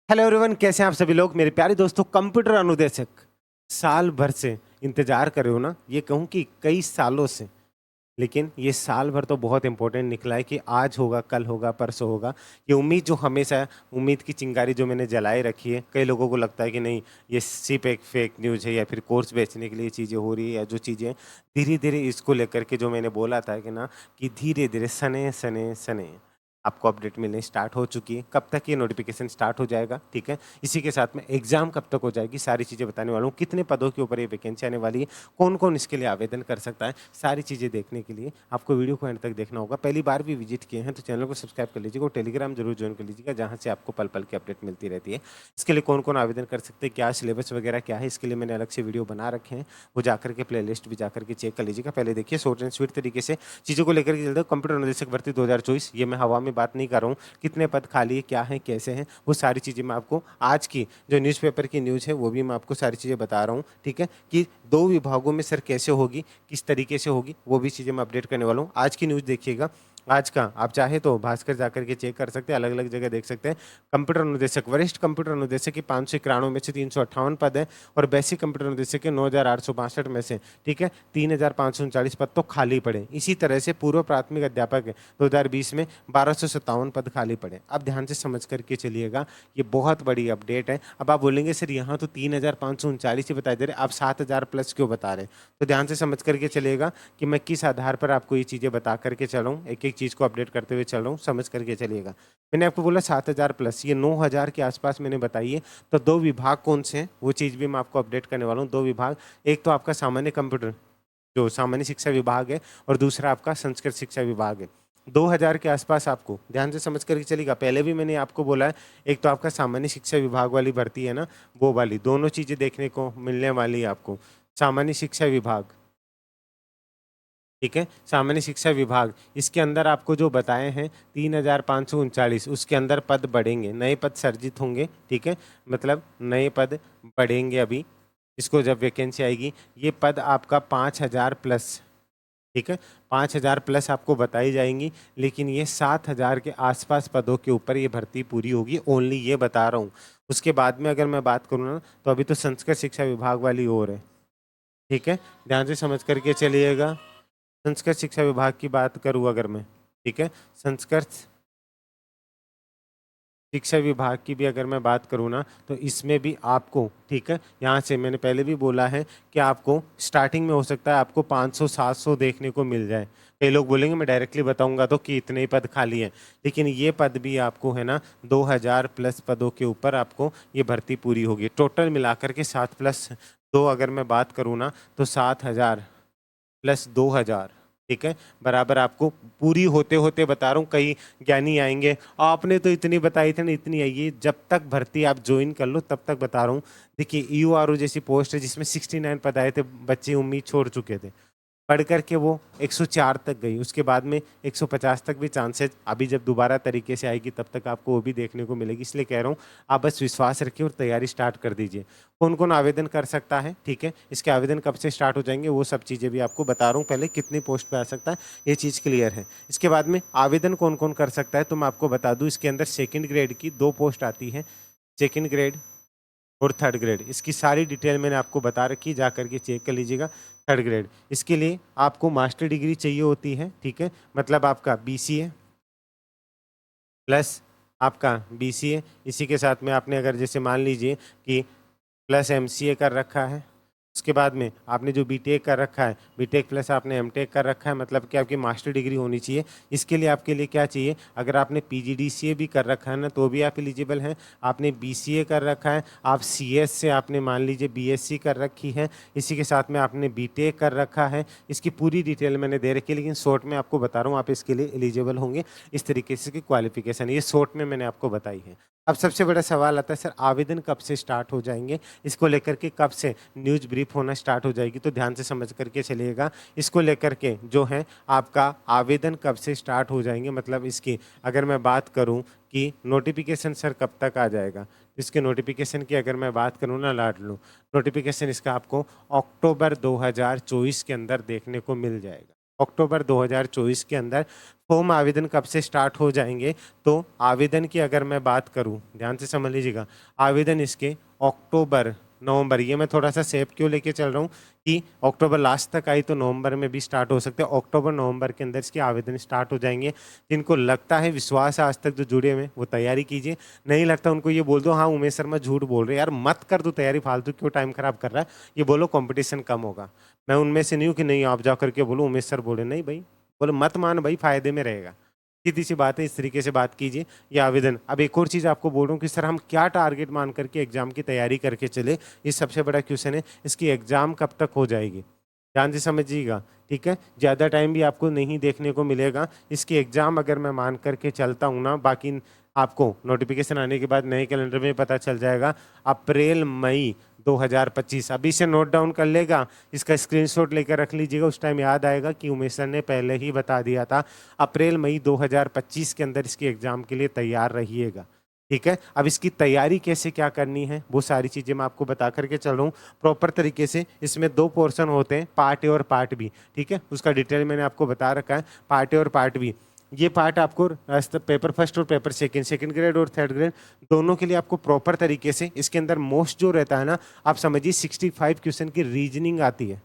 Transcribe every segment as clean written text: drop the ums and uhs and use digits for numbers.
Hello everyone, कैसे हैं आप सभी लोग। मेरे प्यारे दोस्तों, कंप्यूटर अनुदेशक साल भर से इंतजार कर रहे हो ना। ये कहूँ कि कई सालों से, लेकिन ये साल भर तो बहुत इंपॉर्टेंट निकला है कि आज होगा, कल होगा, परसों होगा। ये उम्मीद जो हमेशा, उम्मीद की चिंगारी जो मैंने जलाए रखी है। कई लोगों को लगता है कि नहीं, ये सिर्फ एक फेक न्यूज़ है या फिर कोर्स बेचने के लिए चीज़ें हो रही है, या जो चीज़ें धीरे धीरे इसको लेकर के जो मैंने बोला था कि ना, कि धीरे धीरे सने सने सने आपको अपडेट मिलने स्टार्ट हो चुकी है। कब तक ये नोटिफिकेशन स्टार्ट हो जाएगा, ठीक है। इसी के साथ में एग्जाम कब तक हो जाएगी, सारी चीज़ें बताने वाला हूँ। कितने पदों के ऊपर ये वैकेंसी आने वाली है, कौन कौन इसके लिए आवेदन कर सकता है, सारी चीज़ें देखने के लिए आपको वीडियो को एंड तक देखना होगा। पहली बार भी विजिट किए हैं तो चैनल को सब्सक्राइब कर लीजिएगा और टेलीग्राम जरूर ज्वाइन कर लीजिएगा, जहाँ से आपको पल पल की अपडेट मिलती रहती है। इसके लिए कौन कौन आवेदन कर सकते हैं, क्या सिलेबस वगैरह क्या है, इसके लिए मैंने अलग से वीडियो बना रखे हैं। वो जाकर के प्ले लिस्ट भी जाकर के चेक कर लीजिएगा। पहले देखिए, शॉर्ट एंड स्वीट तरीके से चीज़ों को लेकर के चलते हैं। कंप्यूटर अनुदेशक भर्ती 2024, ये मैं हवा में बात नहीं कर रहा हूँ। कितने पद खाली है, क्या है, कैसे हैं, वो सारी चीज़ें मैं आपको आज की जो न्यूज़पेपर की न्यूज़ है वो भी मैं आपको सारी चीज़ें बता रहा हूँ, ठीक है। कि 2 विभागों में सर कैसे होगी, किस तरीके से होगी, वो भी चीज़ें मैं अपडेट करने वाला हूँ। आज की न्यूज़ देखिएगा। आज का आप चाहे तो भास्कर जाकर के चेक कर सकते हैं, अलग अलग जगह देख सकते हैं। कंप्यूटर अनुदेशक, वरिष्ठ कंप्यूटर अनुदेशक की 591 में से 358 पद है, और बेसिक कंप्यूटर अनुदेशक के 9862 में से, ठीक है, 3539 पद तो खाली पड़े। इसी तरह से पूर्व प्राथमिक अध्यापक है 2020 में 1257 पद खाली पड़े। अब ध्यान से समझ करके चलिएगा, ये बहुत बड़ी अपडेट है। अब आप बोलेंगे सर यहाँ तो 3539 ही बताई दे रहे, आप 7000 प्लस क्यों बता रहे। तो ध्यान से समझ करके चलिएगा कि मैं किस आधार पर आपको ये चीज़ें बता करके चल रहा हूँ, एक एक चीज़ को अपडेट करते हुए चल रहा हूँ, समझ करके चलिएगा। मैंने आपको बोला 7000 प्लस, ये 9000 के आसपास मैंने बताई है। तो 2 विभाग कौन से हैं वो चीज़ भी मैं आपको अपडेट करने वाला हूँ। 2 विभाग, एक तो आपका सामान्य कंप्यूटर जो सामान्य शिक्षा विभाग है, और दूसरा आपका संस्कृत शिक्षा विभाग है। 2000 के आसपास आपको ध्यान से समझ करके चलेगा। पहले भी मैंने आपको बोला है, एक तो आपका सामान्य शिक्षा विभाग वाली भर्ती है ना, वो वाली दोनों चीज़ें देखने को मिलने वाली है आपको। सामान्य शिक्षा विभाग, ठीक है, सामान्य शिक्षा विभाग, इसके अंदर आपको जो बताए हैं 3539, उसके अंदर पद बढ़ेंगे, नए पद सर्जित होंगे, ठीक है। मतलब नए पद बढ़ेंगे अभी, इसको जब वैकेंसी आएगी। ये पद आपका 5000 प्लस, ठीक है, 5000 प्लस आपको बताई जाएंगी। लेकिन ये 7000 के आसपास पदों के ऊपर ये भर्ती पूरी होगी, ओनली ये बता रहा हूँ। उसके बाद में अगर मैं बात करूँ ना, तो अभी तो संस्कृत शिक्षा विभाग वाली ओर है, ठीक है। ध्यान से समझ करके चलिएगा। संस्कृत शिक्षा विभाग की बात करूँ अगर मैं, ठीक है, संस्कृत शिक्षा विभाग की भी अगर मैं बात करूँ ना, तो इसमें भी आपको, ठीक है, यहाँ से मैंने पहले भी बोला है कि आपको स्टार्टिंग में हो सकता है आपको 500-700 देखने को मिल जाए। कई लोग बोलेंगे मैं डायरेक्टली बताऊंगा तो कि इतने ही पद खाली हैं, लेकिन ये पद भी आपको है ना, 2000 प्लस पदों के ऊपर आपको ये भर्ती पूरी होगी। टोटल मिलाकर के 7+2 अगर मैं बात करूँ ना, तो 7000 प्लस 2000, ठीक है, बराबर आपको पूरी होते होते बता रहा हूँ। कई ज्ञानी आएंगे, आपने तो इतनी बताई थी ना, इतनी आई है। जब तक भर्ती आप ज्वाइन कर लो तब तक बता रहा हूँ। देखिए, ईओआरओ जैसी पोस्ट है जिसमें 69 पद आए थे, बच्चे उम्मीद छोड़ चुके थे, बढ़ करके वो 104 तक गई। उसके बाद में 150 तक भी चांसेस, अभी जब दोबारा तरीके से आएगी तब तक आपको वो भी देखने को मिलेगी। इसलिए कह रहा हूँ, आप बस विश्वास रखिए और तैयारी स्टार्ट कर दीजिए। कौन कौन आवेदन कर सकता है, ठीक है, इसके आवेदन कब से स्टार्ट हो जाएंगे, वो सब चीज़ें भी आपको बता रहा हूँ। पहले कितनी पोस्ट पे आ सकता है, ये चीज़ क्लियर है। इसके बाद में आवेदन कौन कौन कर सकता है, तो मैं आपको बता दूँ, इसके अंदर सेकेंड ग्रेड की 2 पोस्ट आती है, सेकेंड ग्रेड और थर्ड ग्रेड। इसकी सारी डिटेल मैंने आपको बता रखी, जा करके चेक कर लीजिएगा। थर्ड ग्रेड, इसके लिए आपको मास्टर डिग्री चाहिए होती है, ठीक है, मतलब आपका बीसीए प्लस आपका बीसीए, इसी के साथ में आपने अगर जैसे मान लीजिए कि प्लस एमसीए कर रखा है, उसके बाद में आपने जो बीटेक कर रखा है, बीटेक प्लस आपने एमटेक कर रखा है, मतलब कि आपकी मास्टर डिग्री होनी चाहिए। इसके लिए आपके लिए क्या चाहिए, अगर आपने पीजीडीसीए भी कर रखा है ना, तो भी आप एलिजिबल हैं। आपने बीसीए कर रखा है, आप सीएस से आपने मान लीजिए बीएससी कर रखी है, इसी के साथ में आपने बीटेक कर रखा है। इसकी पूरी डिटेल मैंने दे रखी है, लेकिन शॉर्ट में आपको बता रहा हूँ, आप इसके लिए एलिजिबल होंगे। इस तरीके से की क्वालिफिकेशन ये शॉर्ट में मैंने आपको बताई है। अब सबसे बड़ा सवाल आता है, सर आवेदन कब से स्टार्ट हो जाएंगे, इसको लेकर के कब से न्यूज़ ब्रीफ होना स्टार्ट हो जाएगी। तो ध्यान से समझ करके चलिएगा, इसको लेकर के जो है आपका आवेदन कब से स्टार्ट हो जाएंगे, मतलब इसकी अगर मैं बात करूं कि नोटिफिकेशन सर कब तक आ जाएगा, तो इसके नोटिफिकेशन की अगर मैं बात करूं ना, लाड लो, नोटिफिकेशन इसका आपको अक्टूबर 2024 के अंदर देखने को मिल जाएगा। अक्टूबर 2024 के अंदर फॉर्म आवेदन कब से स्टार्ट हो जाएंगे। तो आवेदन की अगर मैं बात करूं, ध्यान से समझ लीजिएगा, आवेदन इसके अक्टूबर नवंबर, ये मैं थोड़ा सा सेफ क्यों लेके चल रहा हूँ कि अक्टूबर लास्ट तक आई तो नवंबर में भी स्टार्ट हो सकते हैं। अक्टूबर नवंबर के अंदर इसके आवेदन स्टार्ट हो जाएंगे। जिनको लगता है, विश्वास है आज तक जो जुड़े हुए, वो तैयारी कीजिए। नहीं लगता उनको ये बोल दो हाँ उमेश शर्मा झूठ बोल रहे, यार मत कर दो तैयारी, फालतू क्यों टाइम खराब कर रहा है। ये बोलो कंपटीशन कम होगा। मैं उनमें से नहीं हूँ कि नहीं आप जा करके बोलो उमेश सर बोले, नहीं भाई, बोले मत मान भाई, फायदे में रहेगा। सीधी सी बात है, इस तरीके से बात कीजिए। ये आवेदन, अब एक और चीज़ आपको बोल रहा हूँ कि सर हम क्या टारगेट मान करके एग्जाम की तैयारी करके चले, ये सबसे बड़ा क्वेश्चन है। इसकी एग्जाम कब तक हो जाएगी, ध्यान से समझिएगा, ठीक है। ज़्यादा टाइम भी आपको नहीं देखने को मिलेगा। इसकी एग्ज़ाम अगर मैं मान करके चलता हूँ ना, बाकी आपको नोटिफिकेशन आने के बाद नए कैलेंडर में पता चल जाएगा, अप्रैल मई 2025। अभी से नोट डाउन कर लेगा, इसका स्क्रीनशॉट लेकर रख लीजिएगा। उस टाइम याद आएगा कि उमेश सर ने पहले ही बता दिया था, अप्रैल मई 2025 के अंदर इसकी एग्ज़ाम के लिए तैयार रहिएगा, ठीक है। अब इसकी तैयारी कैसे क्या करनी है, वो सारी चीज़ें मैं आपको बता करके चल रहा हूँ प्रॉपर तरीके से। इसमें 2 पोर्शन होते हैं, पार्ट ए और पार्ट बी, ठीक है। उसका डिटेल मैंने आपको बता रखा है, पार्ट ए और पार्ट बी। ये पार्ट आपको पेपर फर्स्ट और पेपर सेकंड ग्रेड और थर्ड ग्रेड दोनों के लिए आपको प्रॉपर तरीके से, इसके अंदर मोस्ट जो रहता है ना, आप समझिए 65 क्वेश्चन की रीजनिंग आती है।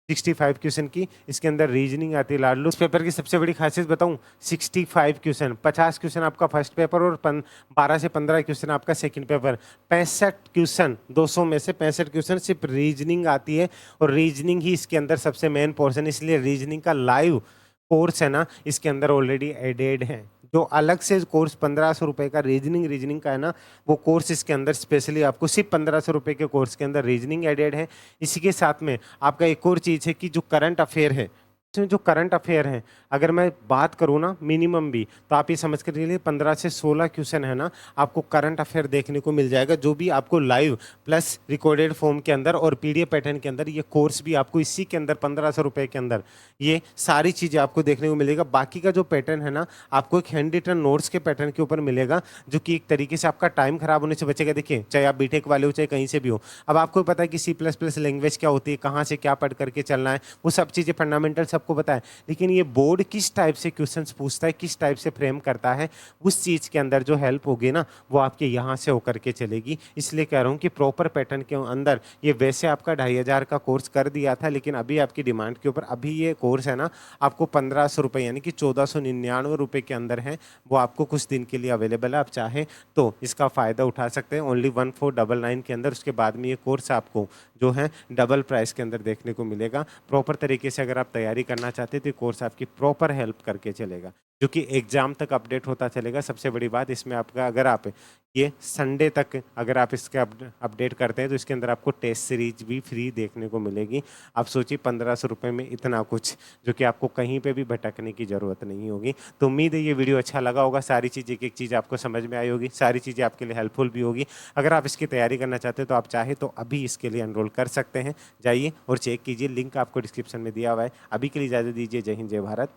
65 क्वेश्चन की इसके अंदर रीजनिंग आती है लाडलो। इस पेपर की सबसे बड़ी खासियत बताऊं, 65 क्वेश्चन, 50 क्वेश्चन आपका फर्स्ट पेपर और 12 से 15 क्वेश्चन आपका सेकंड पेपर। 65 क्वेश्चन, 200 में से 65 क्वेश्चन सिर्फ रीजनिंग आती है, और रीजनिंग ही इसके अंदर सबसे मेन पोर्शन, इसलिए रीजनिंग का लाइव कोर्स है ना, इसके अंदर ऑलरेडी एडेड है। जो अलग से कोर्स 1500 रुपये का रीजनिंग का है ना, वो कोर्स इसके अंदर स्पेशली आपको सिर्फ 1500 रुपये के कोर्स के अंदर रीजनिंग एडेड है। इसी के साथ में आपका एक और चीज़ है कि जो करंट अफेयर है, इसमें जो करंट अफेयर है, अगर मैं बात करूँ ना मिनिमम भी, तो आप ये समझ कर चलिए 15 से 16 क्वेश्चन है ना, आपको करंट अफेयर देखने को मिल जाएगा, जो भी आपको लाइव प्लस रिकॉर्डेड फॉर्म के अंदर और पीडीएफ पैटर्न के अंदर, ये कोर्स भी आपको इसी के अंदर 1500 रुपये के अंदर ये सारी चीज़ें आपको देखने को मिलेगा। बाकी का जो पैटर्न है ना, आपको एक हैंड रिटन नोट्स के पैटर्न के ऊपर मिलेगा, जो कि एक तरीके से आपका टाइम खराब होने से बचेगा। देखिए, चाहे आप बीटेक वाले हो, चाहे कहीं से भी हो, अब आपको पता है कि C++ लैंग्वेज क्या होती है, कहाँ से क्या पढ़ करके चलना है, वो सब चीज़ें फंडामेंटल सबको पता है। लेकिन ये बोर्ड किस टाइप से क्वेश्चंस पूछता है, किस टाइप से फ्रेम करता है, उस चीज़ के अंदर जो हेल्प होगी ना, वो आपके यहाँ से होकर के चलेगी। इसलिए कह रहा हूँ कि प्रॉपर पैटर्न के अंदर, ये वैसे आपका 2500 का कोर्स कर दिया था, लेकिन अभी आपकी डिमांड के ऊपर अभी ये कोर्स है ना, आपको 1500 रुपये यानी कि 1499 रुपये के अंदर है। वो आपको कुछ दिन के लिए अवेलेबल है, आप चाहें तो इसका फ़ायदा उठा सकते हैं। ओनली 1499 के अंदर, उसके बाद में ये कोर्स आपको जो है डबल प्राइस के अंदर देखने को मिलेगा। प्रॉपर तरीके से अगर आप तैयारी करना चाहते हैं तो कोर्स आपकी प्रॉपर हेल्प करके चलेगा, जो कि एग्जाम तक अपडेट होता चलेगा। सबसे बड़ी बात इसमें आपका, अगर आप ये संडे तक अगर आप इसके अपडेट करते हैं तो इसके अंदर आपको टेस्ट सीरीज भी फ्री देखने को मिलेगी। आप सोचिए 1500 रुपये में इतना कुछ, जो कि आपको कहीं पे भी भटकने की ज़रूरत नहीं होगी। तो उम्मीद है ये वीडियो अच्छा लगा होगा, सारी चीज़ें एक एक चीज़ आपको समझ में आई होगी, सारी चीज़ें आपके लिए हेल्पफुल भी होगी। अगर आप इसकी तैयारी करना चाहते हैं तो आप चाहे तो अभी इसके लिए एनरोल कर सकते हैं। जाइए और चेक कीजिए, लिंक आपको डिस्क्रिप्शन में दिया हुआ है। अभी के लिए इजाज़त दीजिए। जय हिंद, जय भारत।